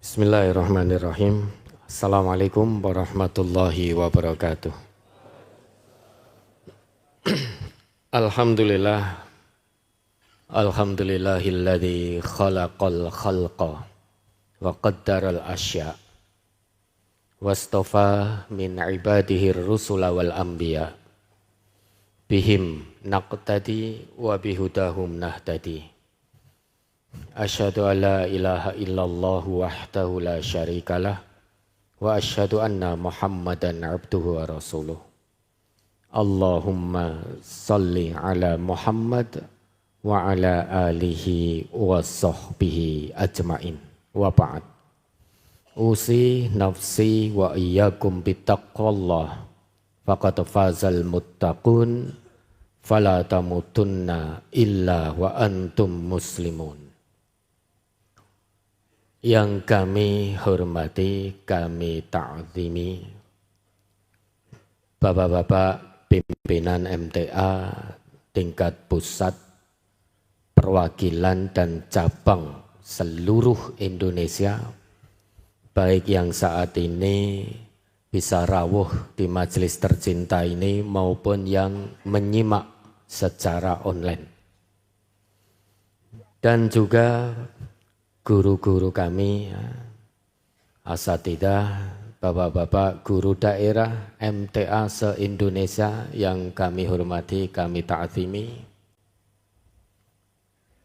Bismillahirrahmanirrahim. Assalamualaikum warahmatullahi wabarakatuh. Alhamdulillah. Alhamdulillahilladzi khalaqal khalqa wa qaddaral asya wastafa min ibadihi rusula wal anbiya bihim naqtadi wa bihudahum nahtadi. Asyhadu an la ilaha illallah wahdahu la syarikalah wa asyhadu anna Muhammadan abduhu wa rasuluh. Allahumma salli ala Muhammad wa ala alihi wa sahbihi ajmain. Wa ba'd. Usi nafsi wa iyyakum bittaqwallah faqad fazal muttaqun fala tamutunna illa wa antum muslimun. Yang kami hormati, kami ta'zimi Bapak-bapak pimpinan MTA tingkat pusat, perwakilan dan cabang seluruh Indonesia, baik yang saat ini bisa rawuh di majelis tercinta ini maupun yang menyimak secara online. Dan juga guru-guru kami, asatidzah, bapak-bapak guru daerah MTA se-Indonesia yang kami hormati, kami ta'zimi,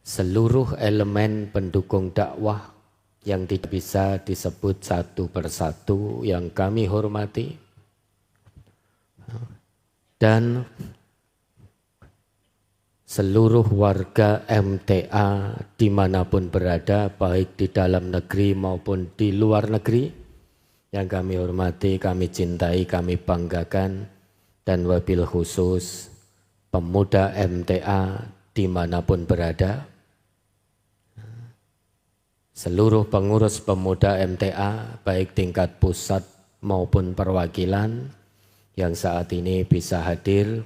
seluruh elemen pendukung dakwah yang tidak bisa disebut satu persatu yang kami hormati, dan seluruh warga MTA dimanapun berada, baik di dalam negeri maupun di luar negeri, yang kami hormati, kami cintai, kami banggakan, dan wabil khusus pemuda MTA dimanapun berada, seluruh pengurus pemuda MTA, baik tingkat pusat maupun perwakilan, yang saat ini bisa hadir,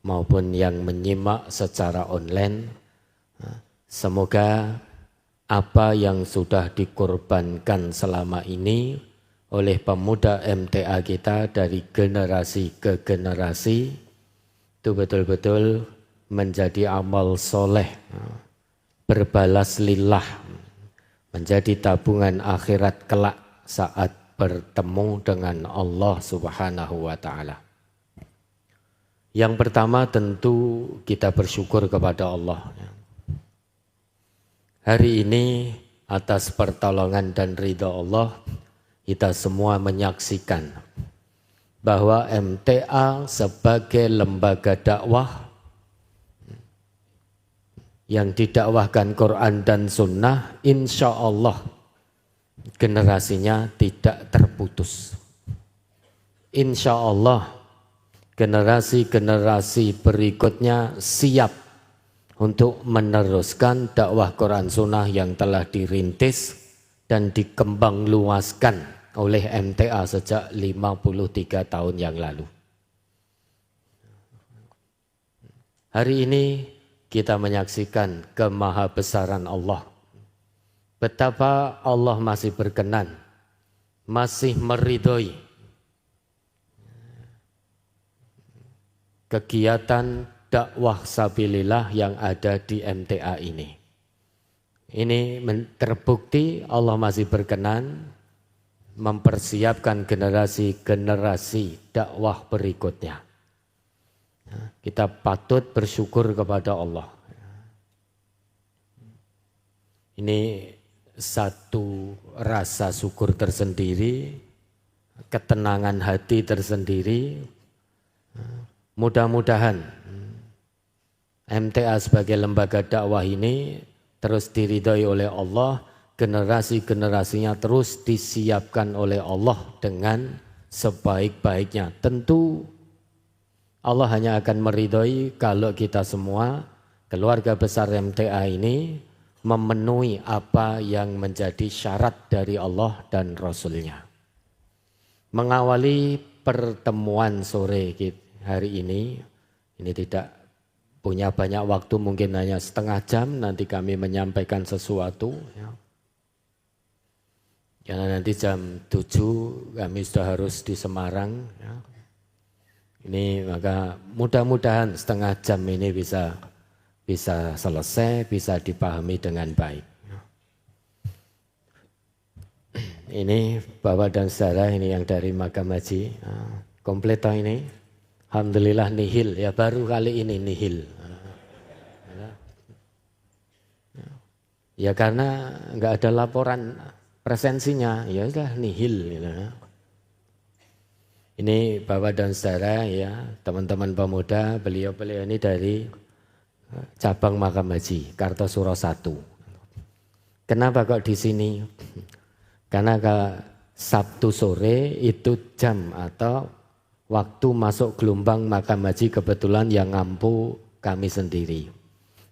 maupun yang menyimak secara online, semoga apa yang sudah dikorbankan selama ini oleh pemuda MTA kita dari generasi ke generasi itu betul-betul menjadi amal soleh, berbalas lillah, menjadi tabungan akhirat kelak saat bertemu dengan Allah Subhanahu wa Ta'ala. Yang pertama tentu kita bersyukur kepada Allah. Hari ini atas pertolongan dan ridha Allah, kita semua menyaksikan bahwa MTA sebagai lembaga dakwah yang didakwahkan Quran dan Sunnah, insya Allah generasinya tidak terputus. Insya Allah generasi-generasi berikutnya siap untuk meneruskan dakwah Quran Sunnah yang telah dirintis dan dikembang luaskan oleh MTA sejak 53 tahun yang lalu. Hari ini kita menyaksikan kemahabesaran Allah. Betapa Allah masih berkenan, masih meridhoi kegiatan dakwah sabilillah yang ada di MTA ini. Ini terbukti Allah masih berkenan mempersiapkan generasi-generasi dakwah berikutnya. Kita patut bersyukur kepada Allah. Ini satu rasa syukur tersendiri, ketenangan hati tersendiri. Mudah-mudahan MTA sebagai lembaga dakwah ini terus diridhoi oleh Allah, generasi-generasinya terus disiapkan oleh Allah dengan sebaik-baiknya. Tentu Allah hanya akan meridhoi kalau kita semua, keluarga besar MTA ini, memenuhi apa yang menjadi syarat dari Allah dan Rasul-Nya. Mengawali pertemuan sore hari ini tidak punya banyak waktu, mungkin hanya setengah jam, nanti kami menyampaikan sesuatu. Karena nanti jam 7 kami sudah harus di Semarang. Ya. Ini maka mudah-mudahan setengah jam ini bisa selesai, bisa dipahami dengan baik. Ini Bapak dan saudara ini yang dari Makam Haji. Komplit ini. Alhamdulillah nihil, ya baru kali ini nihil. Ya karena enggak ada laporan presensinya, ya sudah nihil. Gitu. Ini Bapak dan saudara ya, teman-teman pemuda, beliau-beliau ini dari cabang Makam Haji Kartosuro 1. Kenapa kok di sini? Karena Sabtu sore itu jam atau waktu masuk gelombang Makam Haji kebetulan yang ngampu kami sendiri.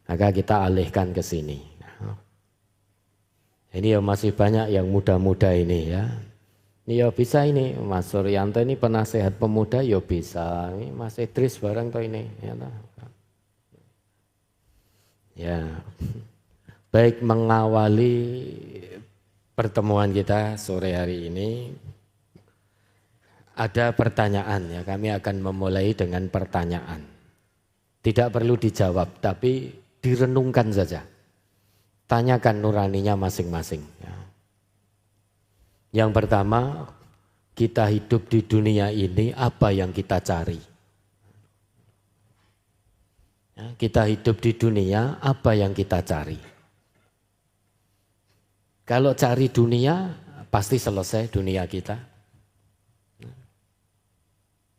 Maka kita alihkan ke sini. Ini ya masih banyak yang muda-muda ini ya. Ini ya bisa ini, Mas Suryanto ini penasehat pemuda ya bisa. Ini Mas Idris bareng toh ini. Ya, baik mengawali pertemuan kita sore hari ini. Ada pertanyaan ya, kami akan memulai dengan pertanyaan. Tidak perlu dijawab, tapi direnungkan saja. Tanyakan nuraninya masing-masing. Ya. Yang pertama, kita hidup di dunia ini apa yang kita cari? Ya, kita hidup di dunia apa yang kita cari? Kalau cari dunia, pasti selesai dunia kita.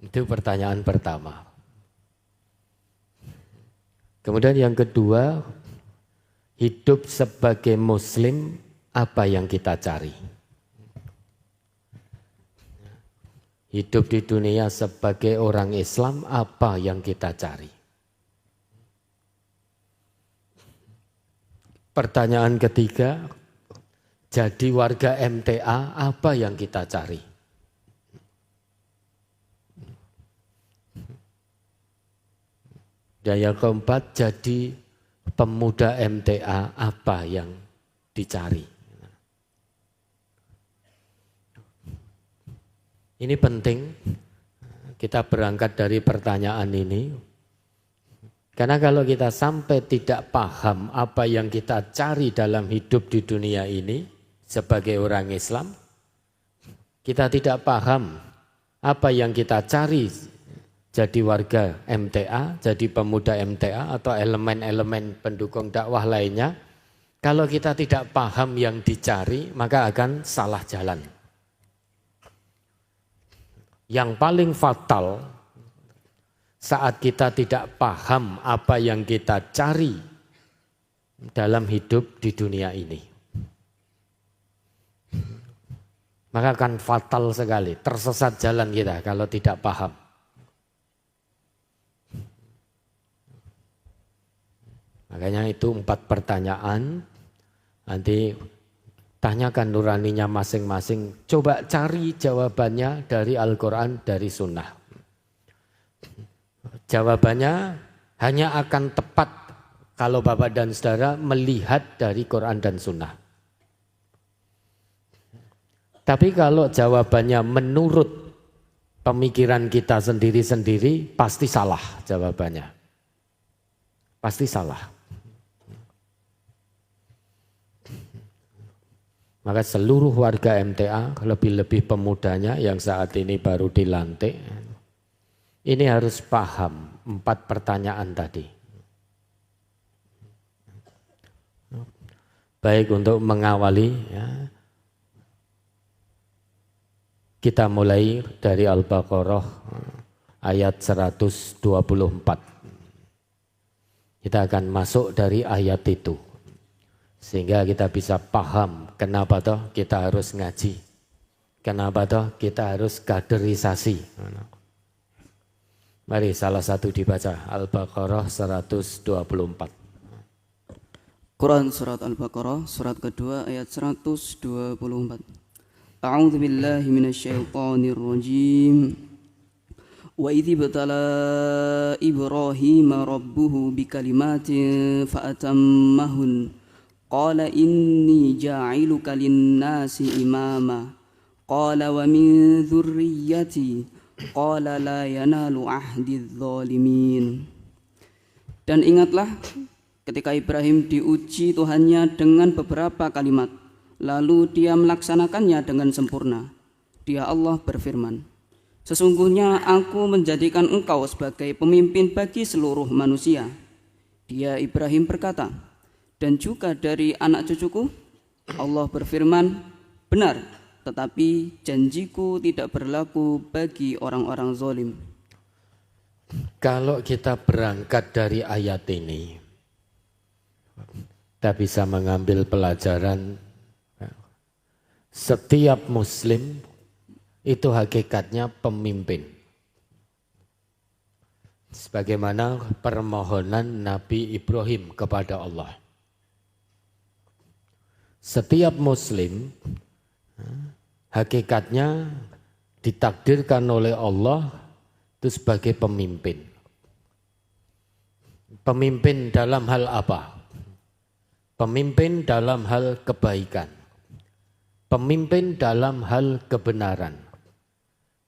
Itu pertanyaan pertama. Kemudian yang kedua, hidup sebagai muslim apa yang kita cari? Hidup di dunia sebagai orang Islam apa yang kita cari? Pertanyaan ketiga, jadi warga MTA apa yang kita cari? Dan yang keempat, jadi pemuda MTA apa yang dicari? Ini penting, kita berangkat dari pertanyaan ini. Karena kalau kita sampai tidak paham apa yang kita cari dalam hidup di dunia ini sebagai orang Islam, kita tidak paham apa yang kita cari jadi warga MTA, jadi pemuda MTA atau elemen-elemen pendukung dakwah lainnya. Kalau kita tidak paham yang dicari, maka akan salah jalan. Yang paling fatal saat kita tidak paham apa yang kita cari dalam hidup di dunia ini. Maka akan fatal sekali, tersesat jalan kita kalau tidak paham. Makanya itu 4 pertanyaan, nanti tanyakan nuraninya masing-masing, coba cari jawabannya dari Al-Quran, dari Sunnah. Jawabannya hanya akan tepat kalau Bapak dan Saudara melihat dari Quran dan Sunnah. Tapi kalau jawabannya menurut pemikiran kita sendiri-sendiri, pasti salah jawabannya. Pasti salah. Maka seluruh warga MTA, lebih-lebih pemudanya yang saat ini baru dilantik, ini harus paham 4 pertanyaan tadi. Baik untuk mengawali, ya, kita mulai dari Al-Baqarah ayat 124. Kita akan masuk dari ayat itu. Sehingga kita bisa paham kenapa toh kita harus ngaji. Kenapa toh kita harus kaderisasi. Mari salah satu dibaca, Al-Baqarah 124. Quran surat Al-Baqarah surat kedua ayat 124. A'udzu billahi minasyaitonir rajim. Wa idh ibtala Ibrahim rabbuhu bikalimatin fa'atammahun qala inni ja'iluka lin-nasi imama qala wa min dzurriyyati qala la yanalu ahdidz zalimin. Dan ingatlah ketika Ibrahim diuji Tuhannya dengan beberapa kalimat, lalu dia melaksanakannya dengan sempurna. Dia Allah berfirman, sesungguhnya aku menjadikan engkau sebagai pemimpin bagi seluruh manusia. Dia Ibrahim berkata, dan juga dari anak cucuku. Allah berfirman, benar, tetapi janjiku tidak berlaku bagi orang-orang zalim. Kalau kita berangkat dari ayat ini, kita bisa mengambil pelajaran setiap muslim itu hakikatnya pemimpin. Sebagaimana permohonan Nabi Ibrahim kepada Allah. Setiap muslim hakikatnya ditakdirkan oleh Allah itu sebagai pemimpin. Pemimpin dalam hal apa? Pemimpin dalam hal kebaikan. Pemimpin dalam hal kebenaran.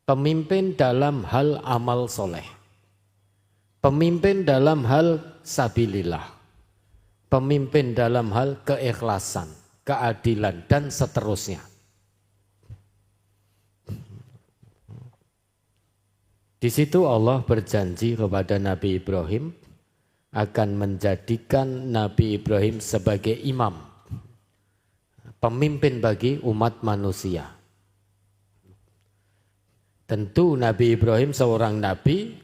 Pemimpin dalam hal amal soleh. Pemimpin dalam hal sabilillah. Pemimpin dalam hal keikhlasan, keadilan, dan seterusnya. Di situ Allah berjanji kepada Nabi Ibrahim akan menjadikan Nabi Ibrahim sebagai imam, pemimpin bagi umat manusia. Tentu Nabi Ibrahim seorang nabi,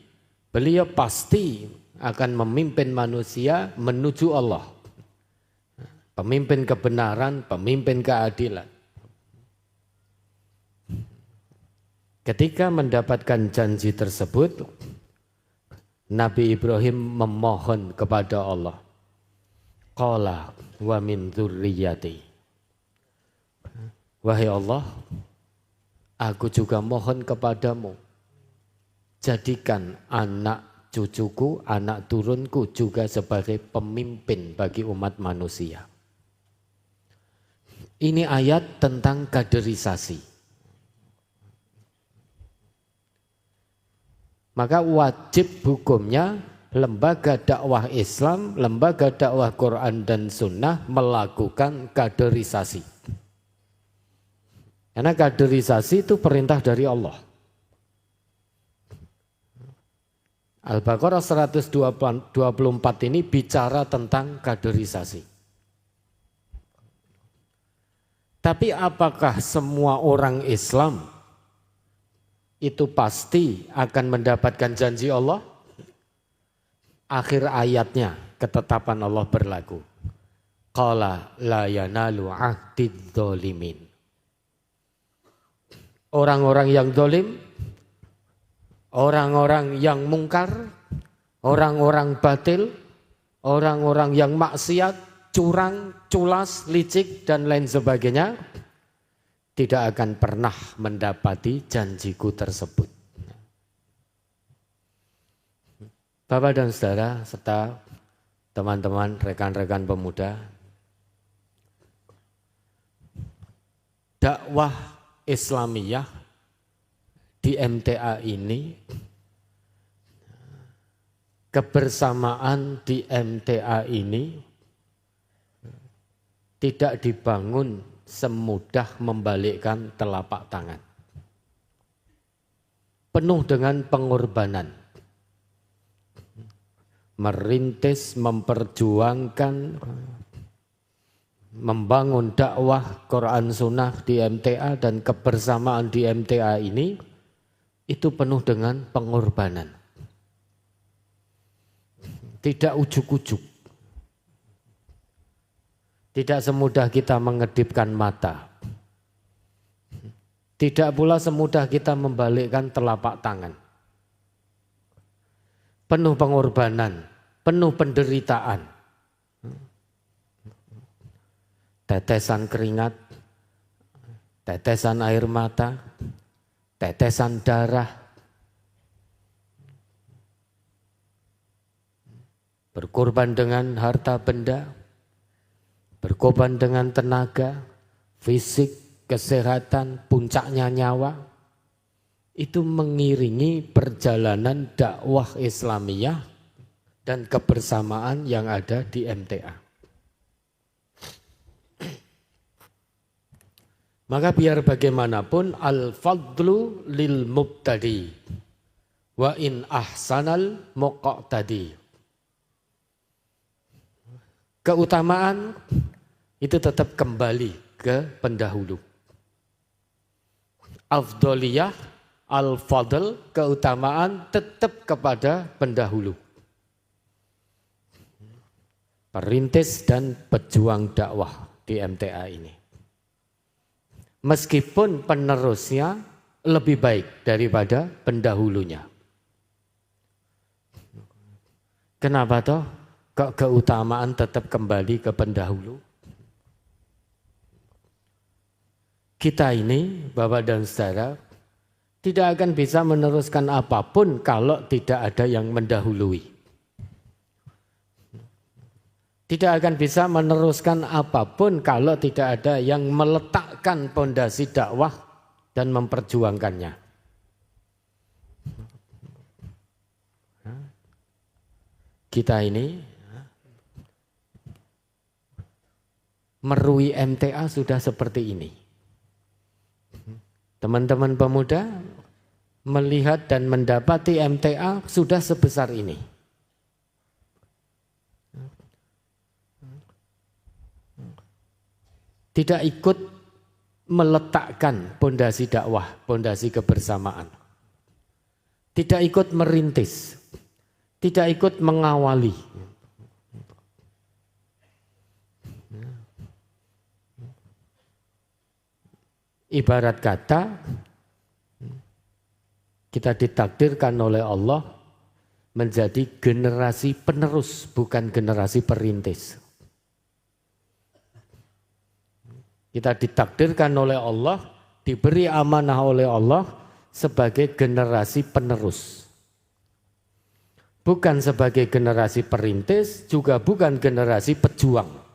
beliau pasti akan memimpin manusia menuju Allah. Pemimpin kebenaran, pemimpin keadilan. Ketika mendapatkan janji tersebut, Nabi Ibrahim memohon kepada Allah. Qala wa min dzurriyyati. Wahai Allah, aku juga mohon kepadamu, jadikan anak cucuku, anak turunku juga sebagai pemimpin bagi umat manusia. Ini ayat tentang kaderisasi. Maka wajib hukumnya lembaga dakwah Islam, lembaga dakwah Quran dan Sunnah melakukan kaderisasi. Karena kaderisasi itu perintah dari Allah. Al-Baqarah 124 ini bicara tentang kaderisasi. Tapi apakah semua orang Islam itu pasti akan mendapatkan janji Allah? Akhir ayatnya ketetapan Allah berlaku. Qala la yanalu ahdidz zalimin. Orang-orang yang zalim, orang-orang yang mungkar, orang-orang batil, orang-orang yang maksiat, curang, culas, licik dan lain sebagainya tidak akan pernah mendapati janjiku tersebut. Bapak dan saudara serta teman-teman rekan-rekan pemuda, dakwah Islamiyah di MTA ini, kebersamaan di MTA ini tidak dibangun semudah membalikkan telapak tangan. Penuh dengan pengorbanan. Merintis, memperjuangkan, membangun dakwah Quran Sunnah di MTA dan kebersamaan di MTA ini itu penuh dengan pengorbanan. Tidak ujuk-ujuk. Tidak semudah kita mengedipkan mata. Tidak pula semudah kita membalikkan telapak tangan. Penuh pengorbanan, penuh penderitaan. Tetesan keringat, tetesan air mata, tetesan darah. Berkorban dengan harta benda. berkorban dengan tenaga, fisik, kesehatan, puncaknya nyawa, itu mengiringi perjalanan dakwah Islamiyah dan kebersamaan yang ada di MTA. Maka biar bagaimanapun al-fadlu lil mubtadi wa in ahsanal muqtadi. Keutamaan itu tetap kembali ke pendahulu. Afdoliyah, al-fadl, keutamaan tetap kepada pendahulu. Perintis dan pejuang dakwah di MTA ini. Meskipun penerusnya lebih baik daripada pendahulunya. Kenapa toh? Keutamaan tetap kembali ke pendahulu. Kita ini, Bapak dan Saudara, tidak akan bisa meneruskan apapun kalau tidak ada yang mendahului. Tidak akan bisa meneruskan apapun kalau tidak ada yang meletakkan pondasi dakwah dan memperjuangkannya. Kita ini merui MTA sudah seperti ini. Teman-teman pemuda melihat dan mendapati MTA sudah sebesar ini. Tidak ikut meletakkan pondasi dakwah, pondasi kebersamaan. Tidak ikut merintis, tidak ikut mengawali. Ibarat kata, kita ditakdirkan oleh Allah menjadi generasi penerus, bukan generasi perintis. Kita ditakdirkan oleh Allah, diberi amanah oleh Allah sebagai generasi penerus. Bukan sebagai generasi perintis, juga bukan generasi pejuang.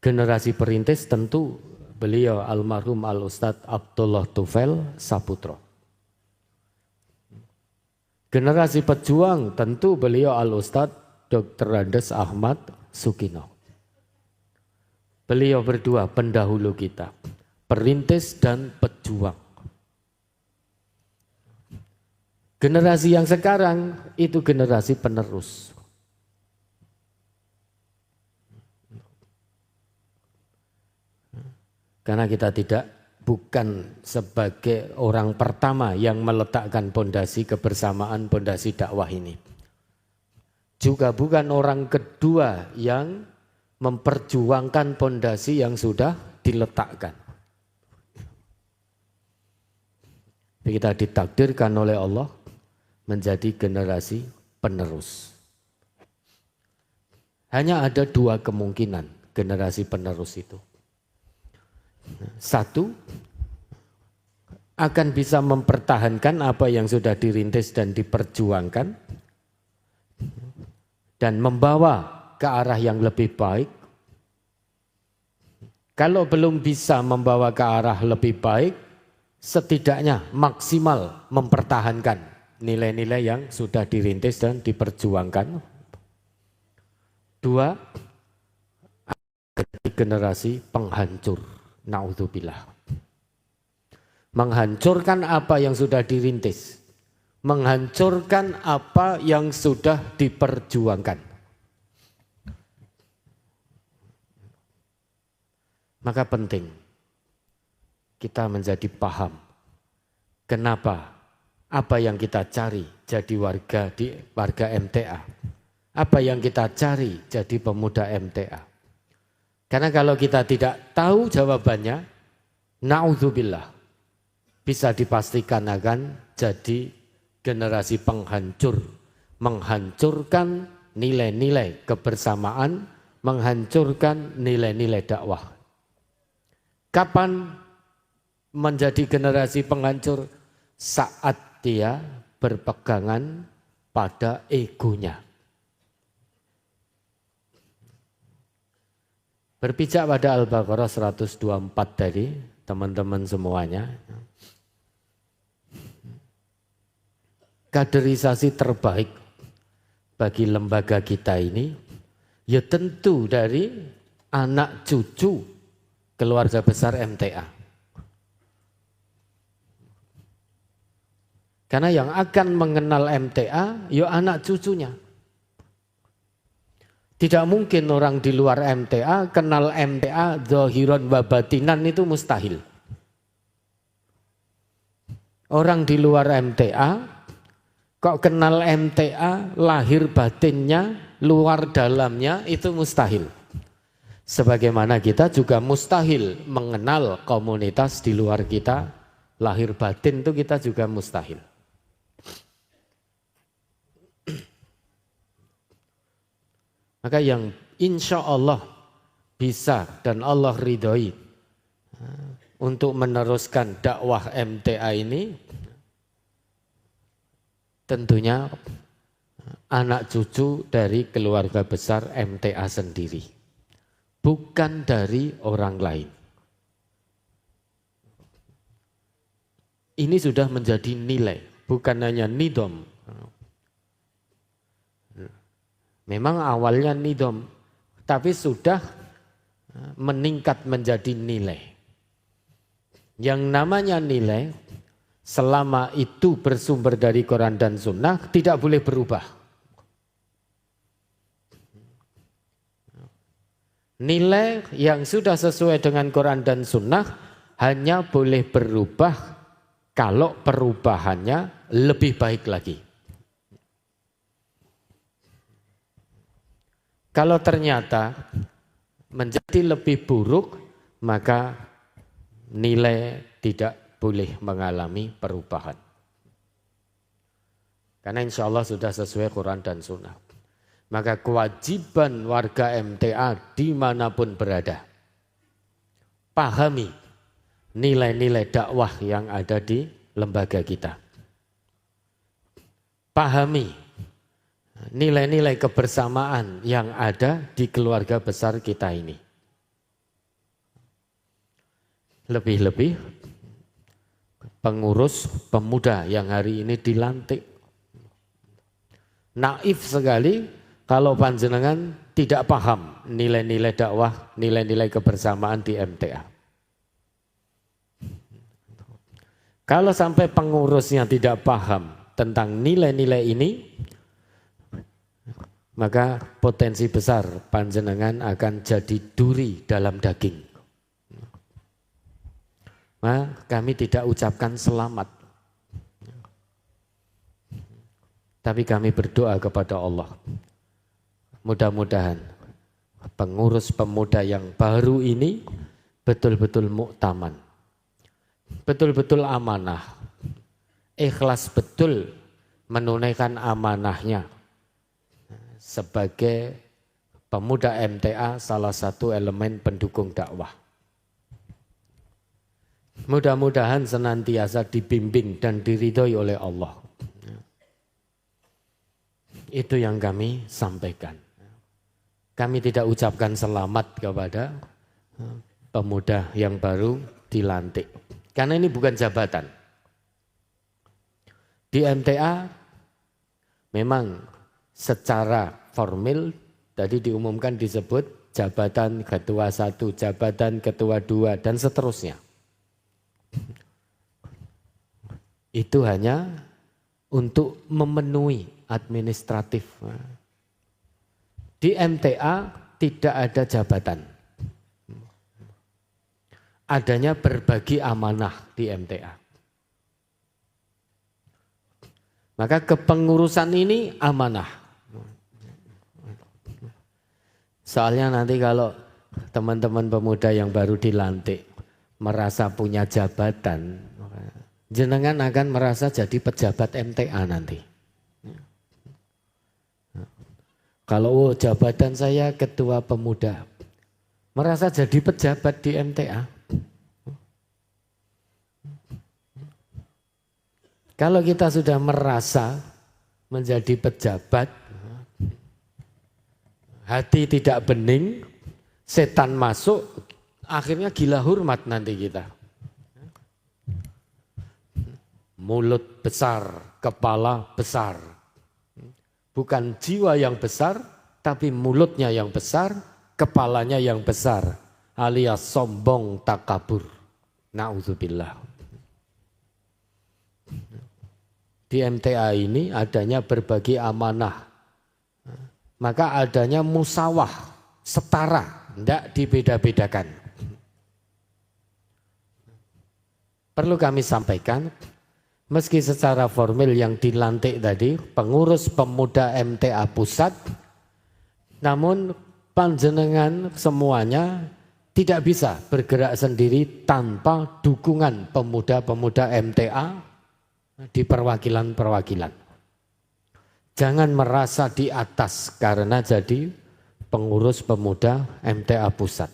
Generasi perintis tentu beliau almarhum Al-Ustadz Abdullah Tufail Saputro. Generasi pejuang tentu beliau Al-Ustadz Dr. Andes Ahmad Sukino. Beliau berdua pendahulu kita, perintis dan pejuang. Generasi yang sekarang itu generasi penerus. Karena kita bukan sebagai orang pertama yang meletakkan pondasi kebersamaan, pondasi dakwah ini. Juga bukan orang kedua yang memperjuangkan pondasi yang sudah diletakkan. Kita ditakdirkan oleh Allah menjadi generasi penerus. Hanya ada dua kemungkinan generasi penerus itu. Satu, akan bisa mempertahankan apa yang sudah dirintis dan diperjuangkan dan membawa ke arah yang lebih baik. Kalau belum bisa membawa ke arah lebih baik, setidaknya maksimal mempertahankan nilai-nilai yang sudah dirintis dan diperjuangkan. Dua, generasi penghancur. Na'udzubillah. Menghancurkan apa yang sudah dirintis, menghancurkan apa yang sudah diperjuangkan. Maka penting kita menjadi paham kenapa apa yang kita cari jadi warga MTA, apa yang kita cari jadi pemuda MTA. Karena kalau kita tidak tahu jawabannya, na'udzubillah, bisa dipastikan akan jadi generasi penghancur, menghancurkan nilai-nilai kebersamaan, menghancurkan nilai-nilai dakwah. Kapan menjadi generasi penghancur? Saat dia berpegangan pada egonya. Berpijak pada Al-Baqarah 124 tadi, teman-teman semuanya. Kaderisasi terbaik bagi lembaga kita ini, ya tentu dari anak cucu keluarga besar MTA. Karena yang akan mengenal MTA, ya anak cucunya. Tidak mungkin orang di luar MTA kenal MTA zahiran wa batinan, itu mustahil. Orang di luar MTA kok kenal MTA lahir batinnya, luar dalamnya, itu mustahil. Sebagaimana kita juga mustahil mengenal komunitas di luar kita, lahir batin itu kita juga mustahil. Maka yang insya Allah bisa dan Allah ridhoi untuk meneruskan dakwah MTA ini, tentunya anak cucu dari keluarga besar MTA sendiri, bukan dari orang lain. Ini sudah menjadi nilai, bukan hanya nidom. Memang awalnya nidom, tapi sudah meningkat menjadi nilai. Yang namanya nilai, selama itu bersumber dari Quran dan Sunnah, tidak boleh berubah. Nilai yang sudah sesuai dengan Quran dan Sunnah hanya boleh berubah kalau perubahannya lebih baik lagi. Kalau ternyata menjadi lebih buruk, maka nilai tidak boleh mengalami perubahan. Karena insya Allah sudah sesuai Quran dan Sunnah. Maka kewajiban warga MTA dimanapun berada, pahami nilai-nilai dakwah yang ada di lembaga kita. Pahami nilai-nilai kebersamaan yang ada di keluarga besar kita ini. Lebih-lebih pengurus pemuda yang hari ini dilantik. Naif sekali kalau panjenengan tidak paham nilai-nilai dakwah, nilai-nilai kebersamaan di MTA. Kalau sampai pengurusnya tidak paham tentang nilai-nilai ini, maka potensi besar panjenengan akan jadi duri dalam daging. Nah, kami tidak ucapkan selamat, tapi kami berdoa kepada Allah. Mudah-mudahan pengurus pemuda yang baru ini betul-betul muktaman, betul-betul amanah, ikhlas betul menunaikan amanahnya sebagai pemuda MTA, salah satu elemen pendukung dakwah. Mudah-mudahan senantiasa dibimbing dan diridhoi oleh Allah. Itu yang kami sampaikan. Kami tidak ucapkan selamat kepada pemuda yang baru dilantik. Karena ini bukan jabatan. Di MTA memang secara formil tadi diumumkan disebut jabatan ketua 1, jabatan ketua 2 dan seterusnya. Itu hanya untuk memenuhi administratif. Di MTA tidak ada jabatan. Adanya berbagi amanah di MTA. Maka kepengurusan ini amanah. Soalnya nanti kalau teman-teman pemuda yang baru dilantik merasa punya jabatan, jenengan akan merasa jadi pejabat MTA nanti. Kalau jabatan saya ketua pemuda, merasa jadi pejabat di MTA. Kalau kita sudah merasa menjadi pejabat, hati tidak bening, setan masuk, akhirnya gila hormat nanti kita. Mulut besar, kepala besar. Bukan jiwa yang besar, tapi mulutnya yang besar, kepalanya yang besar. Alias sombong takabur. Na'udzubillah. Di MTA ini adanya berbagi amanah. Maka adanya musawah, setara, tidak dibeda-bedakan. Perlu kami sampaikan, meski secara formil yang dilantik tadi, pengurus pemuda MTA Pusat, namun panjenengan semuanya tidak bisa bergerak sendiri tanpa dukungan pemuda-pemuda MTA di perwakilan-perwakilan. Jangan merasa di atas karena jadi pengurus pemuda MTA Pusat.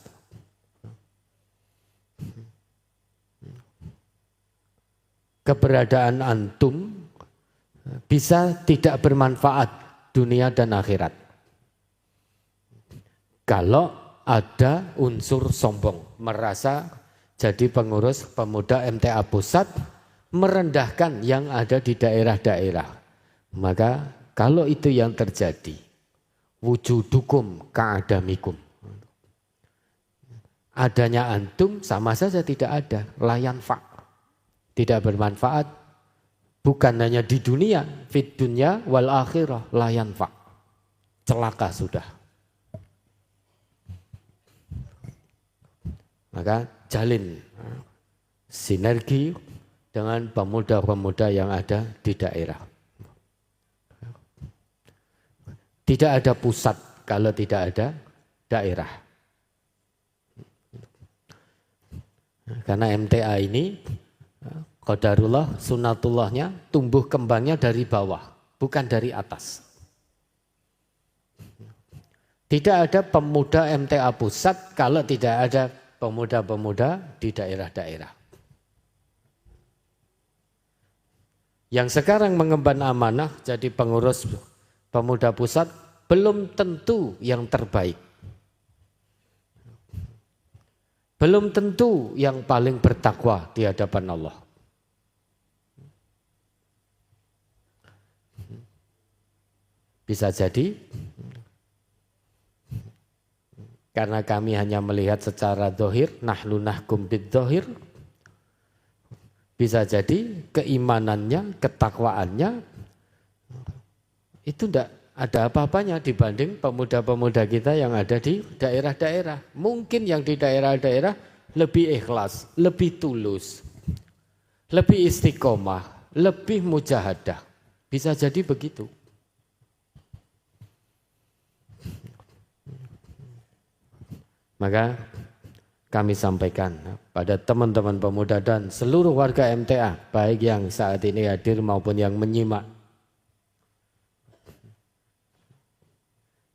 Keberadaan antum bisa tidak bermanfaat dunia dan akhirat. Kalau ada unsur sombong, merasa jadi pengurus pemuda MTA Pusat, merendahkan yang ada di daerah-daerah. Maka kalau itu yang terjadi, wujudukum ka'adamikum. Adanya antum sama saja tidak ada, layan fa'. Tidak bermanfaat, bukan hanya di dunia, fit dunya wal akhirah, layan fa'. Celaka sudah. Maka jalin sinergi dengan pemuda-pemuda yang ada di daerah. Tidak ada pusat kalau tidak ada daerah. Karena MTA ini, qadarullah, sunatullahnya tumbuh kembangnya dari bawah, bukan dari atas. Tidak ada pemuda MTA Pusat kalau tidak ada pemuda-pemuda di daerah-daerah. Yang sekarang mengemban amanah jadi pengurus pemuda pusat belum tentu yang terbaik. Belum tentu yang paling bertakwa di hadapan Allah. Bisa jadi karena kami hanya melihat secara dohir, nahnu nahkum bid-dohir, bisa jadi keimanannya, ketakwaannya itu tidak ada apa-apanya dibanding pemuda-pemuda kita yang ada di daerah-daerah. Mungkin yang di daerah-daerah lebih ikhlas, lebih tulus, lebih istiqomah, lebih mujahadah. Bisa jadi begitu. Maka kami sampaikan pada teman-teman pemuda dan seluruh warga MTA, baik yang saat ini hadir maupun yang menyimak.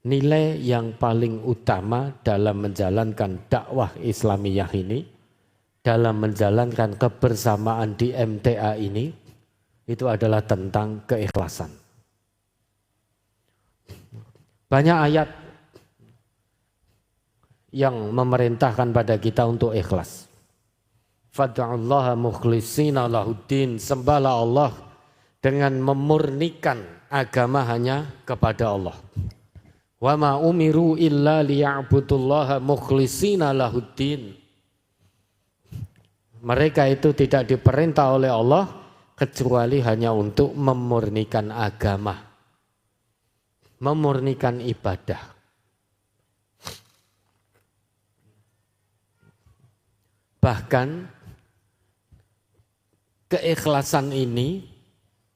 Nilai yang paling utama dalam menjalankan dakwah Islamiyah ini, dalam menjalankan kebersamaan di MTA ini, itu adalah tentang keikhlasan. Banyak ayat yang memerintahkan pada kita untuk ikhlas. Fad'ullaha mukhlishina lahuddin, sembahlah Allah dengan memurnikan agama hanya kepada Allah. Wa ma umiru illa liya'budullaha mukhlishina lahuddin. Mereka itu tidak diperintah oleh Allah kecuali hanya untuk memurnikan agama, memurnikan ibadah. Bahkan keikhlasan ini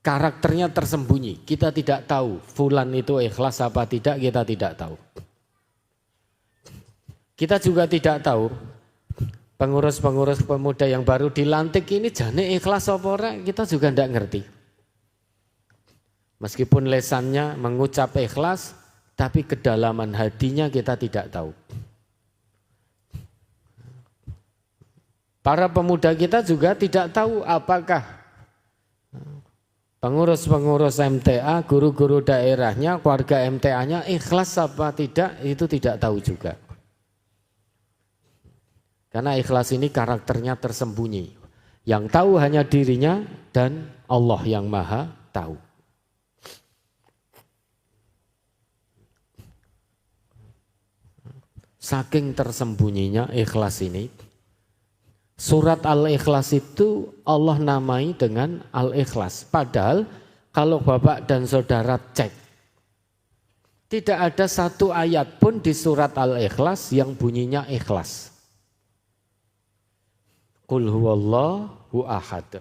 karakternya tersembunyi. Kita tidak tahu fulan itu ikhlas apa tidak, kita tidak tahu. Kita juga tidak tahu pengurus-pengurus pemuda yang baru dilantik ini jane ikhlas apa ora, kita juga tidak ngerti. Meskipun lesannya mengucap ikhlas, tapi kedalaman hatinya kita tidak tahu. Para pemuda kita juga tidak tahu apakah pengurus-pengurus MTA, guru-guru daerahnya, keluarga MTA-nya ikhlas apa tidak, itu tidak tahu juga. Karena ikhlas ini karakternya tersembunyi. Yang tahu hanya dirinya dan Allah yang maha tahu. Saking tersembunyinya ikhlas ini, surat Al-Ikhlas itu Allah namai dengan Al-Ikhlas. Padahal kalau Bapak dan Saudara cek, tidak ada satu ayat pun di surat Al-Ikhlas yang bunyinya ikhlas. Qul huwallahu ahad,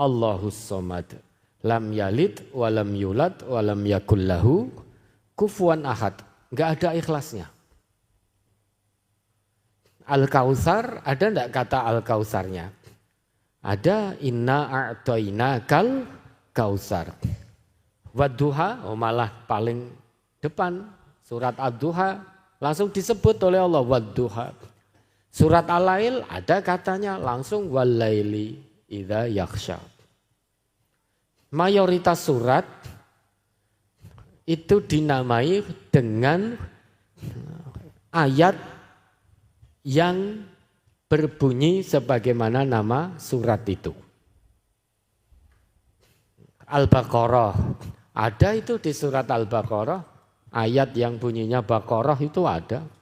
Allahus somad, lam yalid walam yulad walam yakul lahu kufuwan ahad. Enggak ada ikhlasnya. Al-Kautsar, ada enggak kata Al-Kautsarnya? Ada, inna a'tainakal kautsar. Wadduha, malah paling depan surat Ad-Duha langsung disebut oleh Allah wadduha. Surat Al-Lail ada katanya langsung walaili idza yakhsha. Mayoritas surat itu dinamai dengan ayat yang berbunyi sebagaimana nama surat itu. Al-Baqarah, ada itu di surat Al-Baqarah, ayat yang bunyinya Baqarah itu ada.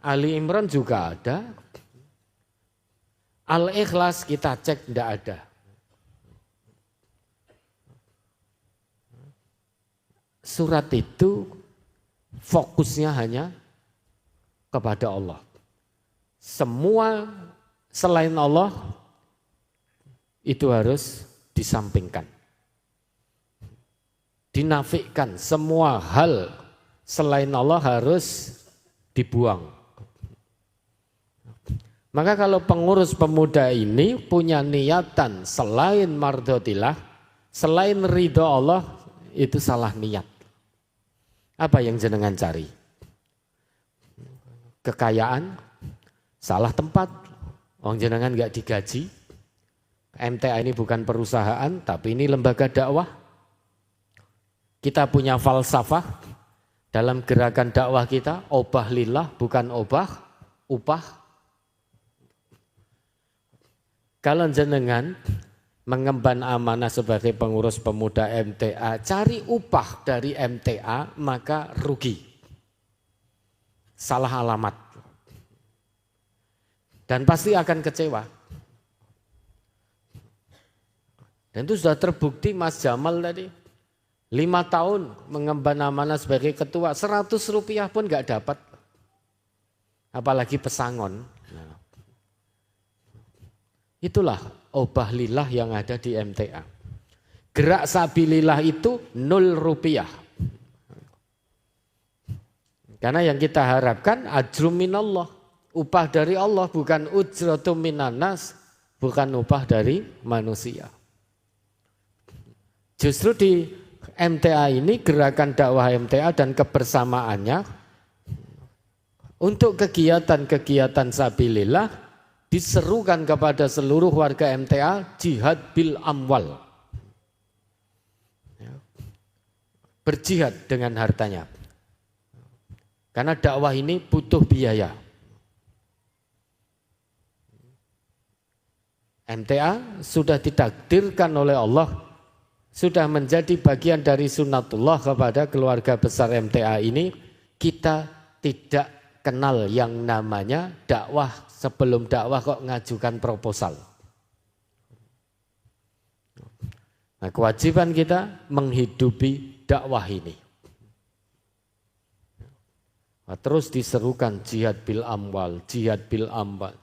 Ali Imran juga ada. Al-Ikhlas kita cek tidak ada. Surat itu fokusnya hanya kepada Allah. Semua selain Allah itu harus disampingkan. Dinafikan, semua hal selain Allah harus dibuang. Maka kalau pengurus pemuda ini punya niatan selain mardhatillah, selain ridho Allah, itu salah niat. Apa yang jenengan cari? Kekayaan, salah tempat, orang jenengan enggak digaji. MTA ini bukan perusahaan, tapi ini lembaga dakwah. Kita punya falsafah dalam gerakan dakwah kita, obah lillah bukan upah. Kalau jenengan mengemban amanah sebagai pengurus pemuda MTA, cari upah dari MTA, maka rugi. Salah alamat. Dan pasti akan kecewa. Dan itu sudah terbukti Mas Jamal tadi. 5 tahun mengemban amanah sebagai ketua, 100 rupiah pun enggak dapat. Apalagi pesangon. Nah, itulah obah lillah yang ada di MTA. Gerak sabilillah itu 0 rupiah. Karena yang kita harapkan ajrum minallah, upah dari Allah, bukan ujratum minannas, bukan upah dari manusia. Justru di MTA ini, gerakan dakwah MTA dan kebersamaannya untuk kegiatan-kegiatan sabilillah diserukan kepada seluruh warga MTA jihad bil amwal. Berjihad dengan hartanya. Karena dakwah ini butuh biaya. MTA sudah ditakdirkan oleh Allah, sudah menjadi bagian dari sunnatullah kepada keluarga besar MTA ini. Kita tidak kenal yang namanya dakwah, sebelum dakwah kok ngajukan proposal. Nah, kewajiban kita menghidupi dakwah ini. Terus diserukan jihad bil amwal, jihad bil amwal.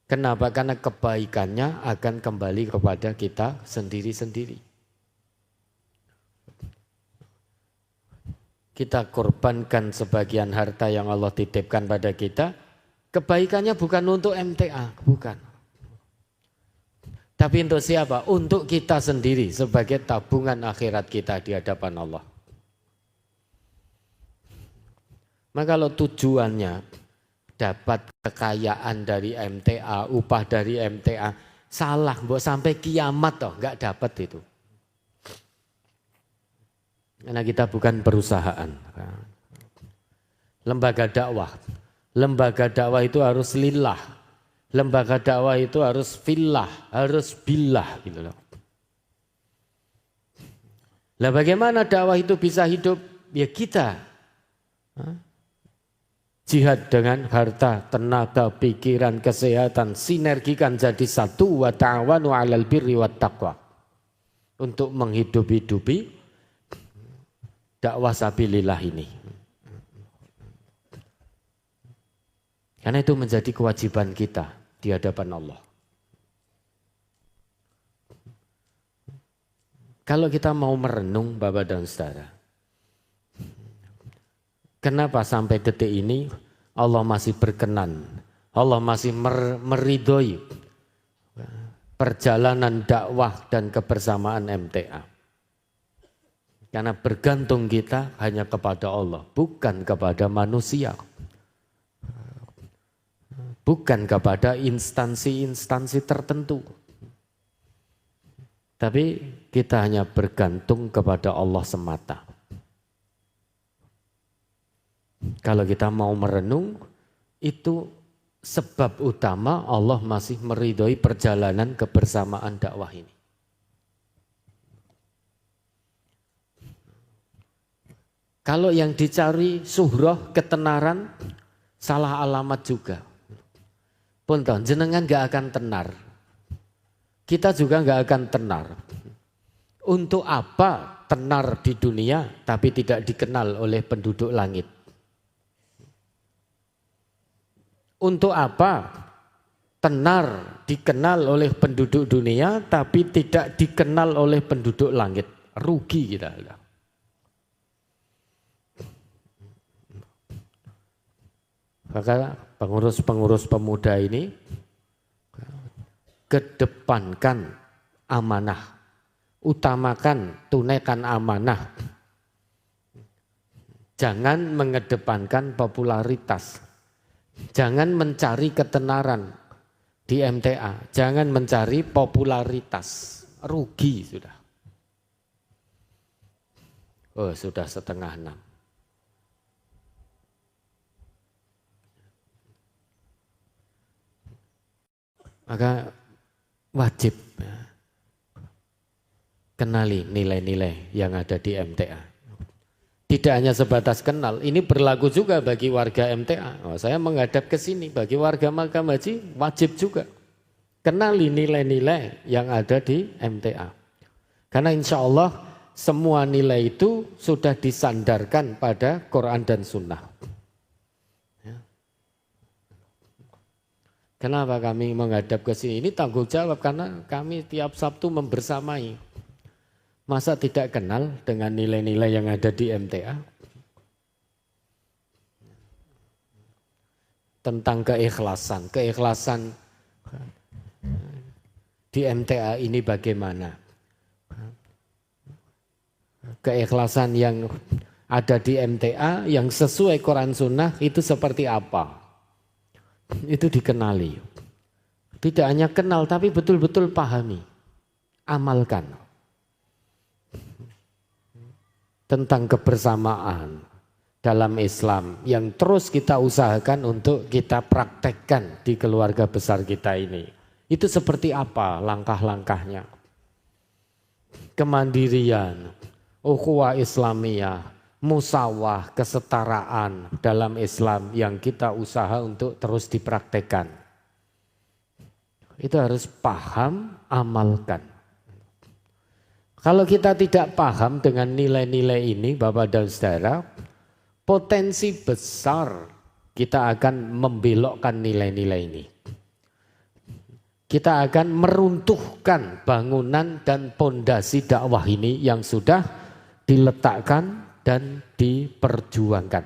Kenapa? Karena kebaikannya akan kembali kepada kita sendiri-sendiri. Kita korbankan sebagian harta yang Allah titipkan pada kita. Kebaikannya bukan untuk MTA, bukan. Tapi untuk siapa? Untuk kita sendiri sebagai tabungan akhirat kita di hadapan Allah. Maka kalau tujuannya dapat kekayaan dari MTA, upah dari MTA, salah, mbok sampai kiamat toh enggak dapat itu. Karena kita bukan perusahaan. Lembaga dakwah. Lembaga dakwah itu harus lillah. Lembaga dakwah itu harus fillah, harus billah gitu loh. Lah bagaimana dakwah itu bisa hidup? Ya kita jihad dengan harta, tenaga, pikiran, kesehatan, sinergikan jadi satu, wa ta'awanu 'alal birri wat taqwa. Untuk menghidup-hidupi dakwah sabilillah ini. Karena itu menjadi kewajiban kita di hadapan Allah. Kalau kita mau merenung Bapak dan Saudara, kenapa sampai detik ini Allah masih berkenan, Allah masih meridhoi perjalanan dakwah dan kebersamaan MTA. Karena bergantung kita hanya kepada Allah, bukan kepada manusia. Bukan kepada instansi-instansi tertentu. Tapi kita hanya bergantung kepada Allah semata. Kalau kita mau merenung, itu sebab utama Allah masih meridhoi perjalanan kebersamaan dakwah ini. Kalau yang dicari suhroh, ketenaran, salah alamat juga. Punten, jenengan gak akan tenar. Kita juga gak akan tenar. Untuk apa tenar di dunia tapi tidak dikenal oleh penduduk langit? Untuk apa tenar dikenal oleh penduduk dunia tapi tidak dikenal oleh penduduk langit? Rugi kita. Maka pengurus-pengurus pemuda ini kedepankan amanah, utamakan, tunaikan amanah. Jangan mengedepankan popularitas, jangan mencari ketenaran di MTA, jangan mencari popularitas, rugi sudah. Oh sudah 5:30. Maka wajib kenali nilai-nilai yang ada di MTA. Tidak hanya sebatas kenal, ini berlaku juga bagi warga MTA. Oh, saya menghadap ke sini, bagi warga Makam Haji wajib juga kenali nilai-nilai yang ada di MTA. Karena insya Allah semua nilai itu sudah disandarkan pada Quran dan Sunnah. Kenapa kami menghadap ke sini? Ini tanggung jawab karena kami tiap Sabtu membersamai. Masa tidak kenal dengan nilai-nilai yang ada di MTA? Tentang keikhlasan. Keikhlasan di MTA ini bagaimana? Keikhlasan yang ada di MTA yang sesuai Quran Sunnah itu seperti apa? Itu dikenali. Tidak hanya kenal tapi betul-betul pahami, amalkan. Tentang kebersamaan dalam Islam yang terus kita usahakan untuk kita praktekkan di keluarga besar kita ini. Itu seperti apa langkah-langkahnya? Kemandirian, ukhuwah Islamiyah, musawah, kesetaraan dalam Islam yang kita usaha untuk terus dipraktekkan. Itu harus paham, amalkan. Kalau kita tidak paham dengan nilai-nilai ini, Bapak dan Saudara, potensi besar kita akan membelokkan nilai-nilai ini. Kita akan meruntuhkan bangunan dan pondasi dakwah ini yang sudah diletakkan dan diperjuangkan.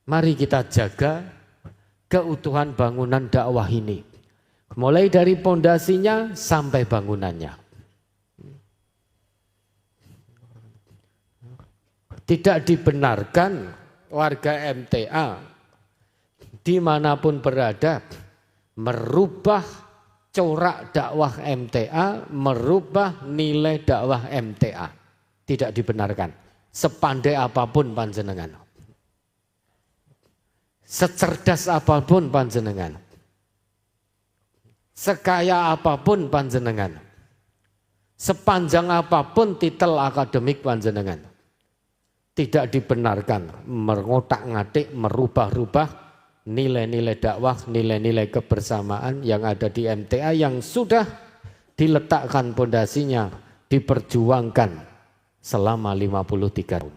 Mari kita jaga keutuhan bangunan dakwah ini. Mulai dari pondasinya sampai bangunannya. Tidak dibenarkan warga MTA dimanapun berada merubah corak dakwah MTA, merubah nilai dakwah MTA. Tidak dibenarkan. Sepandai apapun panjenengan. secerdas apapun panjenengan, sekaya apapun panjenengan, sepanjang apapun titel akademik panjenengan, tidak dibenarkan mengotak-ngatik, merubah-rubah nilai-nilai dakwah, nilai-nilai kebersamaan yang ada di MTA yang sudah diletakkan pondasinya, diperjuangkan selama 53 tahun.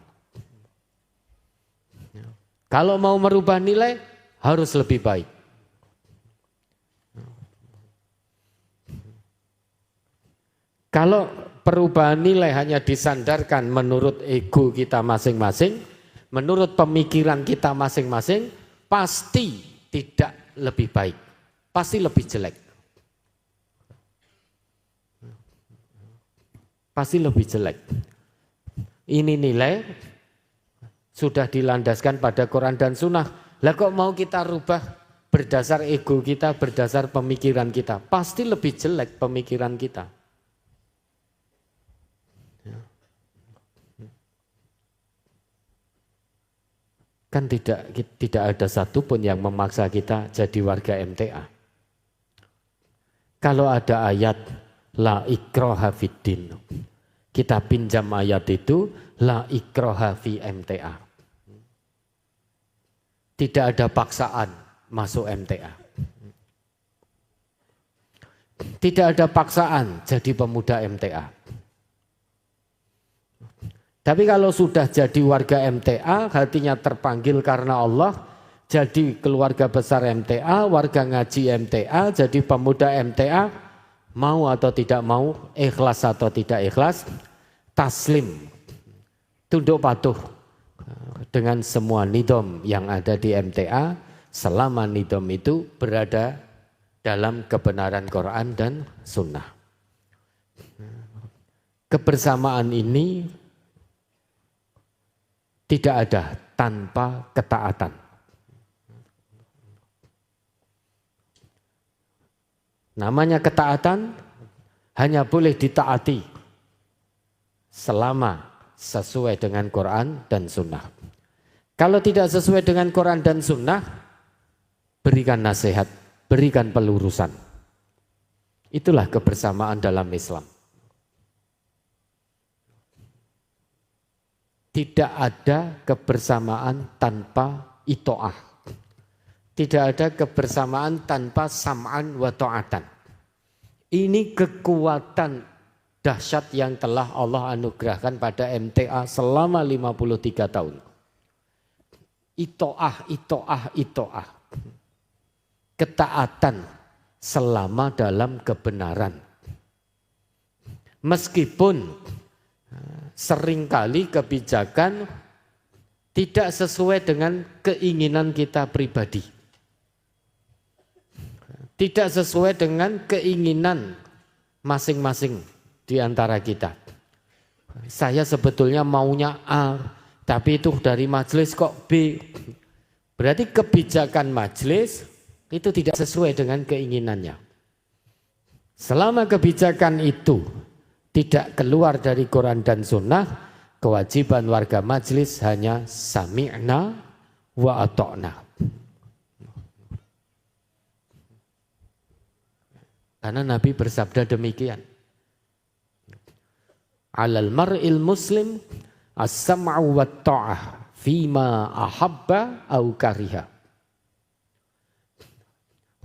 Kalau mau merubah nilai harus lebih baik. Kalau perubahan nilai hanya disandarkan menurut ego kita masing-masing, menurut pemikiran kita masing-masing, pasti tidak lebih baik, pasti lebih jelek. Pasti lebih jelek. Ini nilai sudah dilandaskan pada Quran dan Sunnah. Lah kok mau kita rubah berdasar ego kita, berdasar pemikiran kita? Pasti lebih jelek pemikiran kita. Kan tidak ada satupun yang memaksa kita jadi warga MTA. Kalau ada ayat la ikraha fiddin, kita pinjam ayat itu la ikraha fi MTA. Tidak ada paksaan masuk MTA. Tidak ada paksaan jadi pemuda MTA. Tapi kalau sudah jadi warga MTA, hatinya terpanggil karena Allah, jadi keluarga besar MTA, warga ngaji MTA, jadi pemuda MTA, mau atau tidak mau, ikhlas atau tidak ikhlas, taslim, tunduk patuh dengan semua nidom yang ada di MTA, selama nidom itu berada dalam kebenaran Quran dan Sunnah. Kebersamaan ini tidak ada tanpa ketaatan. Namanya ketaatan hanya boleh ditaati selama sesuai dengan Quran dan Sunnah. Kalau tidak sesuai dengan Quran dan Sunnah, berikan nasihat, berikan pelurusan. Itulah kebersamaan dalam Islam. Tidak ada kebersamaan tanpa ito'ah. Tidak ada kebersamaan tanpa sam'an wa ta'atan. Ini kekuatan dahsyat yang telah Allah anugerahkan pada MTA selama 53 tahun. Ito'ah, ito'ah, ito'ah. Ketaatan selama dalam kebenaran. Meskipun seringkali kebijakan tidak sesuai dengan keinginan kita pribadi. Tidak sesuai dengan keinginan masing-masing di antara kita. Saya sebetulnya maunya A, tapi itu dari majelis kok B. Berarti kebijakan majelis itu tidak sesuai dengan keinginannya. Selama kebijakan itu tidak keluar dari Quran dan Sunnah, kewajiban warga majelis hanya sami'na wa ata'na. Karena Nabi bersabda demikian. Alal mar'il muslim as-sam'u wa ta'ah fima ahabba au kariha.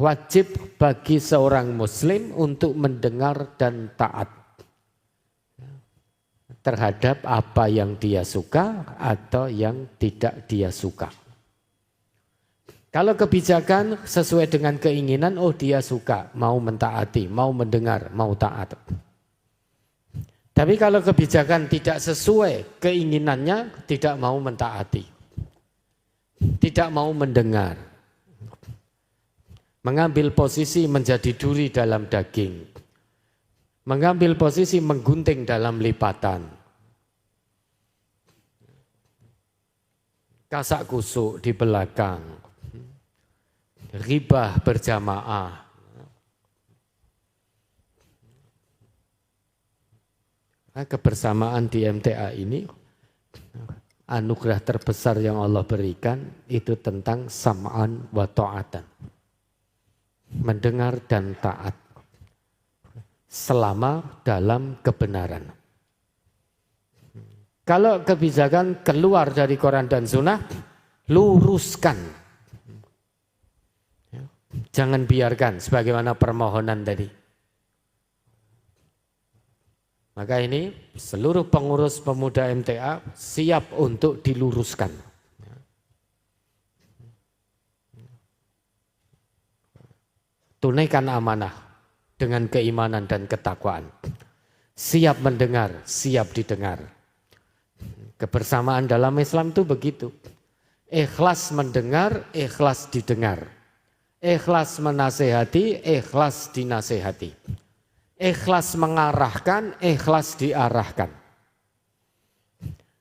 Wajib bagi seorang muslim untuk mendengar dan taat terhadap apa yang dia suka atau yang tidak dia suka. Kalau kebijakan sesuai dengan keinginan, oh dia suka, mau mentaati, mau mendengar, mau taat. Tapi kalau kebijakan tidak sesuai keinginannya, tidak mau mentaati, tidak mau mendengar, mengambil posisi menjadi duri dalam daging, mengambil posisi menggunting dalam lipatan, kasak kusuk di belakang, ribah berjamaah. Kebersamaan di MTA ini anugerah terbesar yang Allah berikan itu tentang sam'an wa ta'atan. Mendengar dan taat selama dalam kebenaran. Kalau kebijakan keluar dari Quran dan Sunnah, luruskan. Jangan biarkan sebagaimana permohonan tadi. Maka ini seluruh pengurus pemuda MTA siap untuk diluruskan. Tunaikan amanah dengan keimanan dan ketakwaan. Siap mendengar, siap didengar. Kebersamaan dalam Islam itu begitu. Ikhlas mendengar, ikhlas didengar. Ikhlas menasehati, ikhlas dinasehati. Ikhlas mengarahkan, ikhlas diarahkan.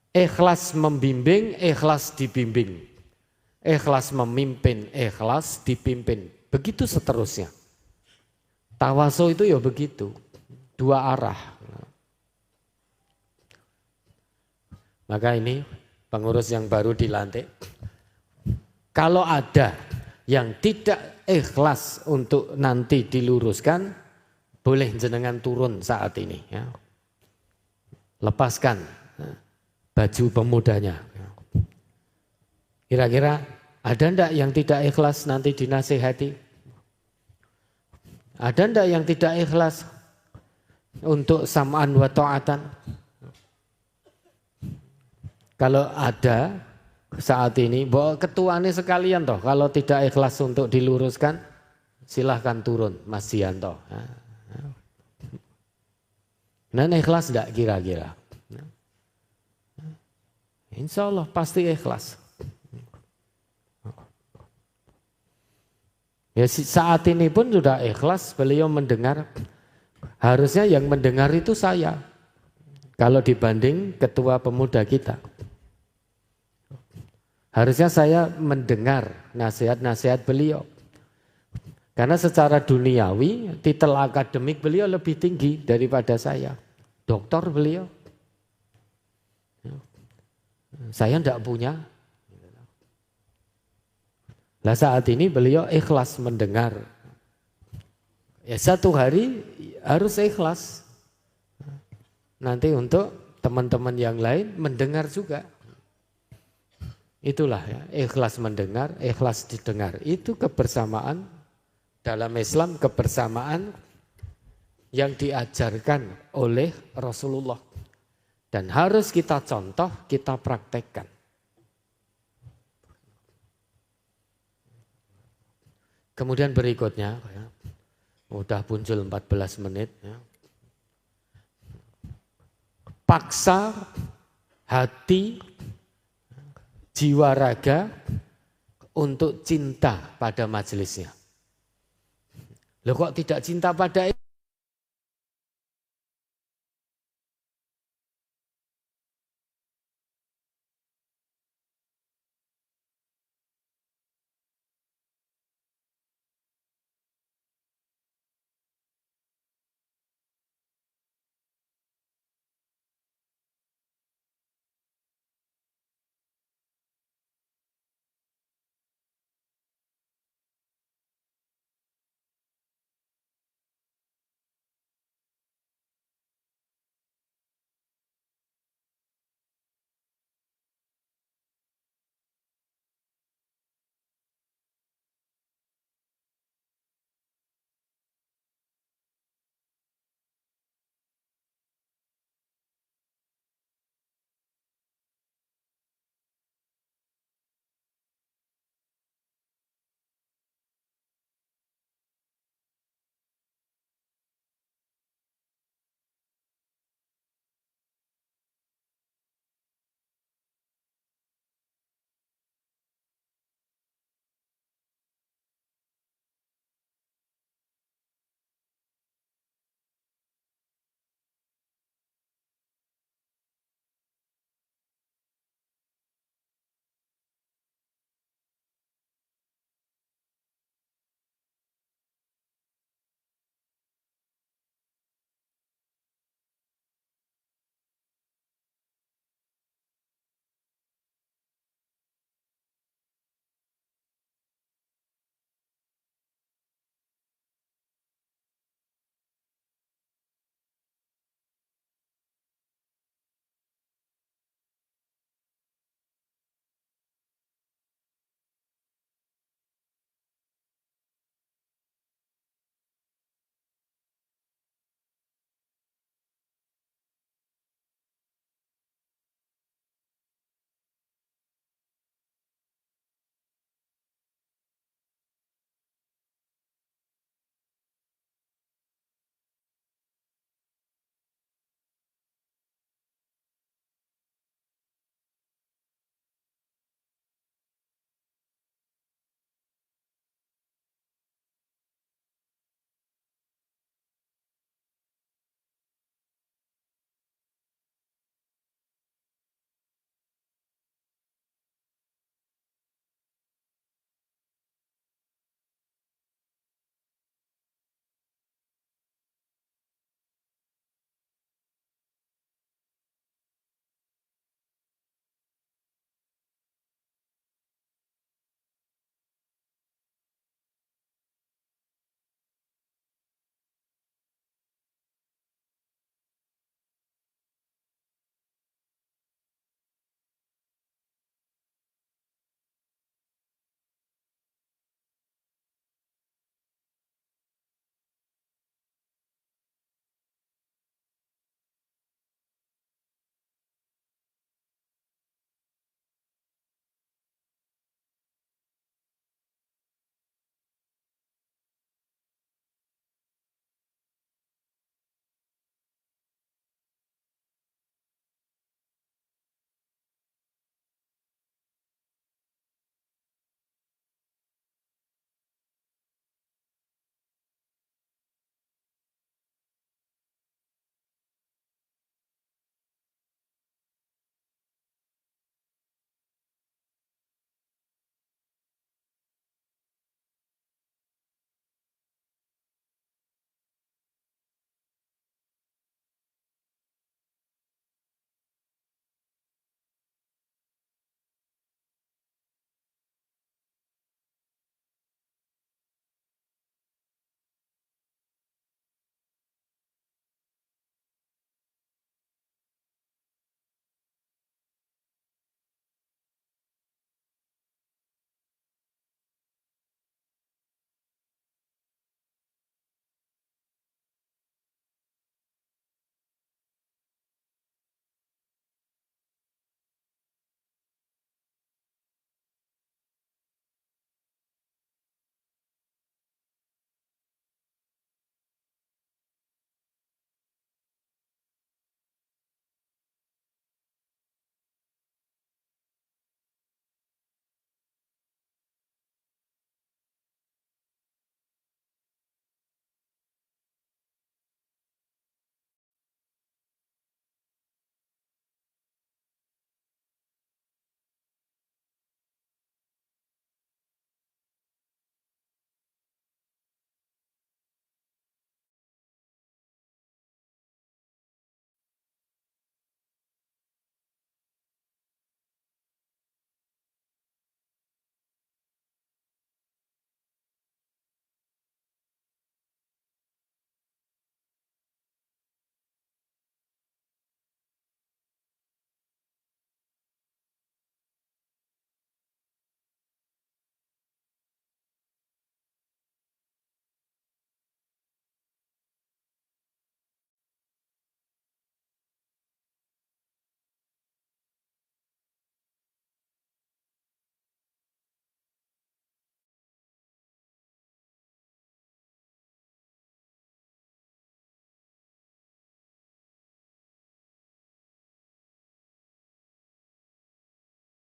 Ikhlas membimbing, ikhlas dibimbing. Ikhlas memimpin, ikhlas dipimpin. Begitu seterusnya. Tawasul itu ya begitu. Dua arah. Maka ini pengurus yang baru dilantik. Kalau ada yang tidak ikhlas untuk nanti diluruskan, boleh jenengan turun saat ini. Ya. Lepaskan baju pemudanya. Kira-kira ada enggak yang tidak ikhlas nanti dinasihati? Ada enggak yang tidak ikhlas untuk sam'an wa ta'atan? Kalau ada saat ini, bahwa ketuanya sekalian toh, kalau tidak ikhlas untuk diluruskan, silahkan turun Mas Dianto. Nah, ikhlas enggak kira-kira? Insya Allah pasti ikhlas. Ya, saat ini pun sudah ikhlas, beliau mendengar. Harusnya yang mendengar itu saya. Kalau dibanding ketua pemuda kita. Harusnya saya mendengar nasihat-nasihat beliau. Karena secara duniawi, titel akademik beliau lebih tinggi daripada saya. Doktor beliau. Saya tidak punya. Nah saat ini beliau ikhlas mendengar. Ya satu hari harus ikhlas. Nanti untuk teman-teman yang lain mendengar juga. Itulah ya, ikhlas mendengar, ikhlas didengar. Itu kebersamaan dalam Islam, kebersamaan yang diajarkan oleh Rasulullah. Dan harus kita contoh, kita praktekkan. Kemudian berikutnya, ya, udah muncul 14 menit. Ya. Paksa hati, jiwa raga untuk cinta pada majelisnya. Loh kok tidak cinta pada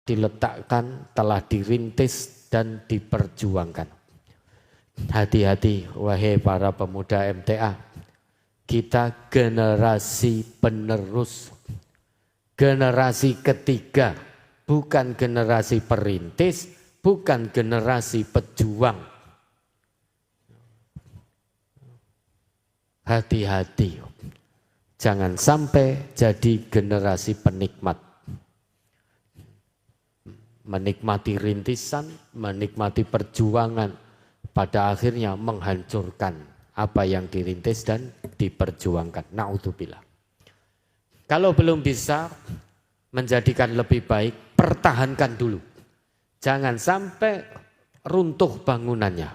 diletakkan, telah dirintis dan diperjuangkan. Hati-hati wahai para pemuda MTA, kita generasi penerus, generasi ketiga, bukan generasi perintis, bukan generasi pejuang. Hati-hati, jangan sampai jadi generasi penikmat. Menikmati rintisan, menikmati perjuangan, pada akhirnya menghancurkan apa yang dirintis dan diperjuangkan. Na'udzubillah. Kalau belum bisa menjadikan lebih baik, pertahankan dulu. Jangan sampai runtuh bangunannya.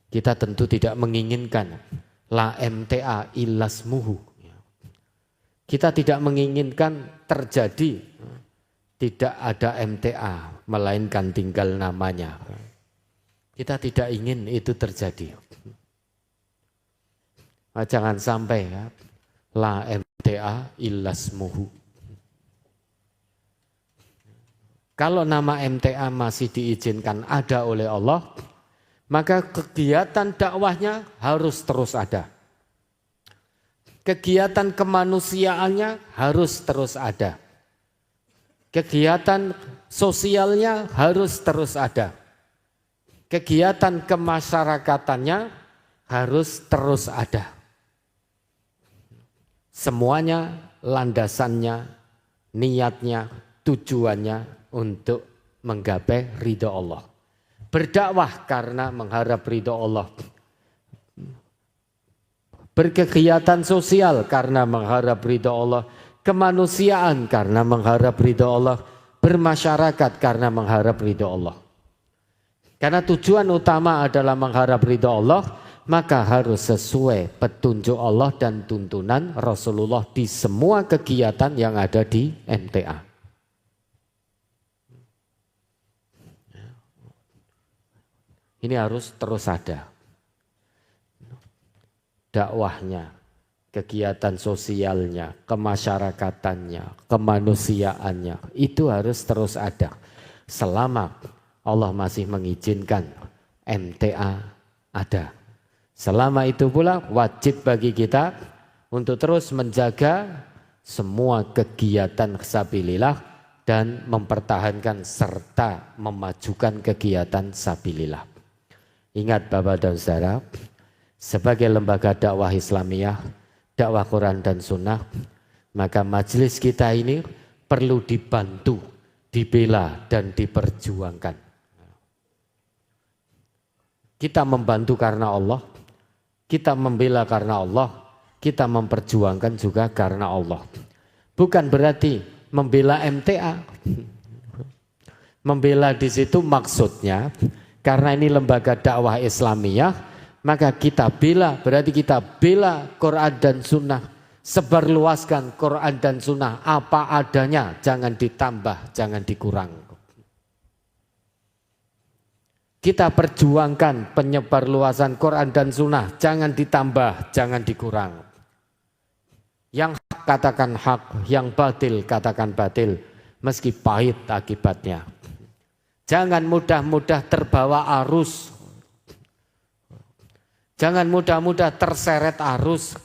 Kita tentu tidak menginginkan la MTA ilasmuhu. Kita tidak menginginkan terjadi tidak ada MTA, melainkan tinggal namanya. Kita tidak ingin itu terjadi. Jangan sampai ya, la MTA ilasmuhu. Kalau nama MTA masih diizinkan ada oleh Allah, maka kegiatan dakwahnya harus terus ada. Kegiatan kemanusiaannya harus terus ada. Kegiatan sosialnya harus terus ada. Kegiatan kemasyarakatannya harus terus ada. Semuanya landasannya, niatnya, tujuannya untuk menggapai ridho Allah. Berdakwah karena mengharap ridho Allah. Berkegiatan sosial karena mengharap ridho Allah. Kemanusiaan karena mengharap ridho Allah. Bermasyarakat karena mengharap ridho Allah. Karena tujuan utama adalah mengharap ridho Allah, maka harus sesuai petunjuk Allah dan tuntunan Rasulullah di semua kegiatan yang ada di MTA. Ini harus terus ada. Dakwahnya, kegiatan sosialnya, kemasyarakatannya, kemanusiaannya, itu harus terus ada. Selama Allah masih mengizinkan MTA ada. Selama itu pula wajib bagi kita untuk terus menjaga semua kegiatan sabilillah dan mempertahankan serta memajukan kegiatan sabilillah. Ingat Bapak dan Saudara, sebagai lembaga dakwah Islamiyah, dakwah Quran dan Sunnah, maka majelis kita ini perlu dibantu, dibela dan diperjuangkan. Kita membantu karena Allah, kita membela karena Allah, kita memperjuangkan juga karena Allah. Bukan berarti membela MTA. Membela di situ maksudnya karena ini lembaga dakwah Islamiyah, maka kita bela, berarti kita bela Quran dan Sunnah. Sebarluaskan Quran dan Sunnah apa adanya, jangan ditambah, jangan dikurang. Kita perjuangkan penyebarluasan Quran dan Sunnah, jangan ditambah, jangan dikurang. Yang hak katakan hak, yang batil katakan batil, meski pahit akibatnya. Jangan mudah-mudah terbawa arus. Jangan mudah-mudah terseret arus.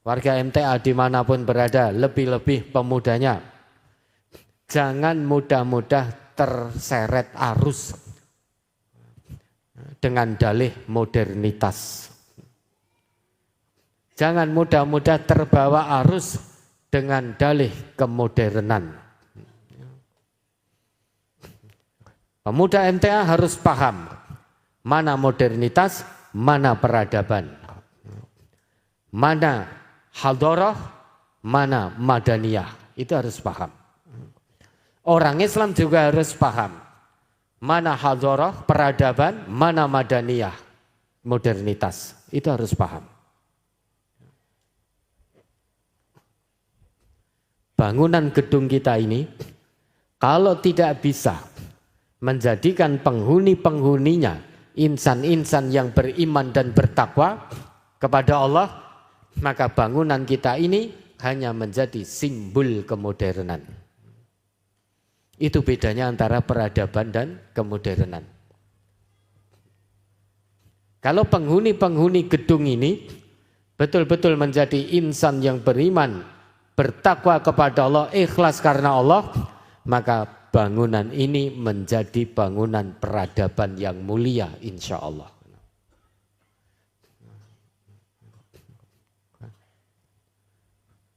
Warga MTA dimanapun berada, lebih-lebih pemudanya. Jangan mudah-mudah terseret arus dengan dalih modernitas. Jangan mudah-mudah terbawa arus dengan dalih kemodernan. Pemuda MTA harus paham mana modernitas, mana peradaban, mana hadharah, mana madaniyah. Itu harus paham. Orang Islam juga harus paham mana hadharah, peradaban, mana madaniyah, modernitas. Itu harus paham. Bangunan gedung kita ini kalau tidak bisa menjadikan penghuni-penghuninya insan-insan yang beriman dan bertakwa kepada Allah, maka bangunan kita ini hanya menjadi simbol kemodernan. Itu bedanya antara peradaban dan kemodernan. Kalau penghuni-penghuni gedung ini betul-betul menjadi insan yang beriman, bertakwa kepada Allah, ikhlas karena Allah, maka bangunan ini menjadi bangunan peradaban yang mulia insya Allah.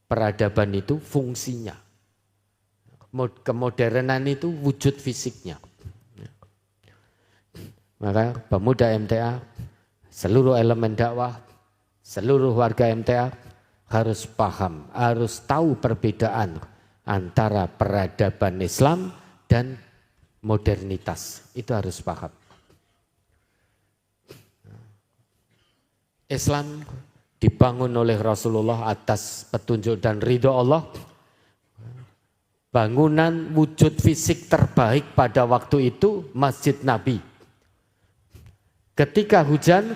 Peradaban itu fungsinya, kemodernan itu wujud fisiknya. Maka pemuda MTA, seluruh elemen dakwah, seluruh warga MTA harus paham, harus tahu perbedaan antara peradaban Islam dan modernitas. Itu harus paham. Islam dibangun oleh Rasulullah atas petunjuk dan ridho Allah. Bangunan wujud fisik terbaik pada waktu itu Masjid Nabi. Ketika hujan,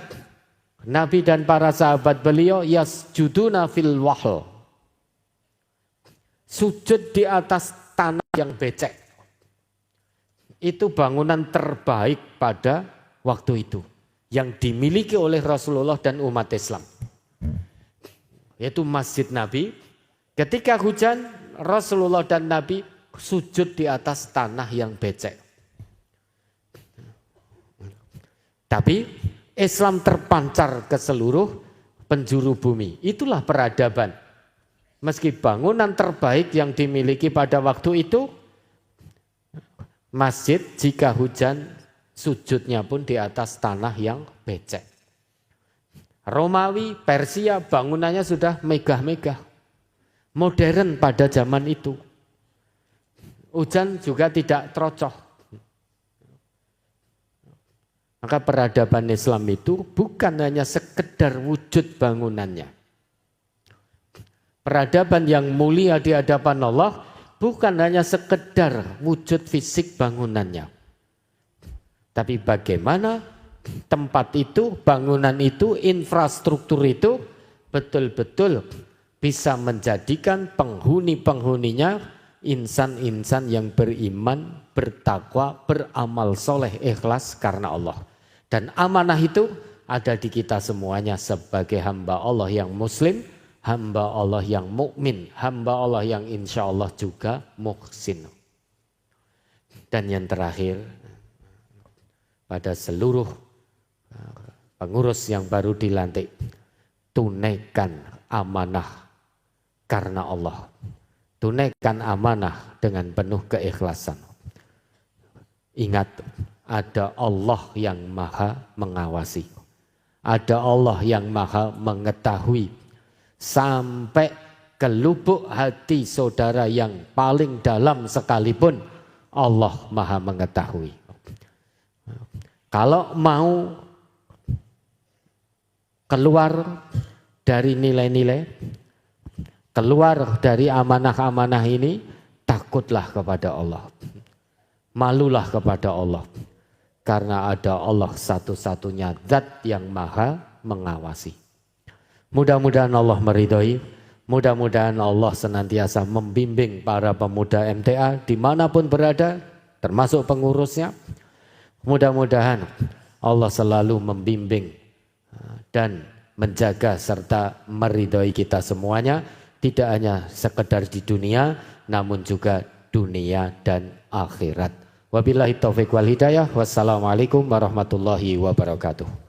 Nabi dan para sahabat beliau yasjuduna fil wahl. Sujud di atas tanah yang becek. Itu bangunan terbaik pada waktu itu yang dimiliki oleh Rasulullah dan umat Islam. Yaitu Masjid Nabi. Ketika hujan, Rasulullah dan Nabi sujud di atas tanah yang becek. Tapi Islam terpancar ke seluruh penjuru bumi. Itulah peradaban. Meski bangunan terbaik yang dimiliki pada waktu itu, masjid jika hujan sujudnya pun di atas tanah yang becek. Romawi, Persia bangunannya sudah megah-megah. Modern pada zaman itu. Hujan juga tidak terocoh. Maka peradaban Islam itu bukan hanya sekedar wujud bangunannya. Peradaban yang mulia di hadapan Allah bukan hanya sekedar wujud fisik bangunannya. Tapi bagaimana tempat itu, bangunan itu, infrastruktur itu betul-betul bisa menjadikan penghuni-penghuninya insan-insan yang beriman, bertakwa, beramal soleh, ikhlas karena Allah. Dan amanah itu ada di kita semuanya sebagai hamba Allah yang muslim, hamba Allah yang mukmin, hamba Allah yang insya Allah juga muhsin. Dan yang terakhir, pada seluruh pengurus yang baru dilantik, tunaikan amanah karena Allah. Tunaikan amanah dengan penuh keikhlasan. Ingat, ada Allah yang maha mengawasi. Ada Allah yang maha mengetahui. Sampai ke lubuk hati saudara yang paling dalam sekalipun, Allah maha mengetahui. Kalau mau keluar dari nilai-nilai, keluar dari amanah-amanah ini, takutlah kepada Allah. Malulah kepada Allah. Karena ada Allah satu-satunya zat yang maha mengawasi. Mudah-mudahan Allah meridhoi, mudah-mudahan Allah senantiasa membimbing para pemuda MTA dimanapun berada, termasuk pengurusnya. Mudah-mudahan Allah selalu membimbing dan menjaga serta meridhoi kita semuanya, tidak hanya sekedar di dunia, namun juga dunia dan akhirat. Wabillahi taufiq wal hidayah. Wassalamualaikum warahmatullahi wabarakatuh.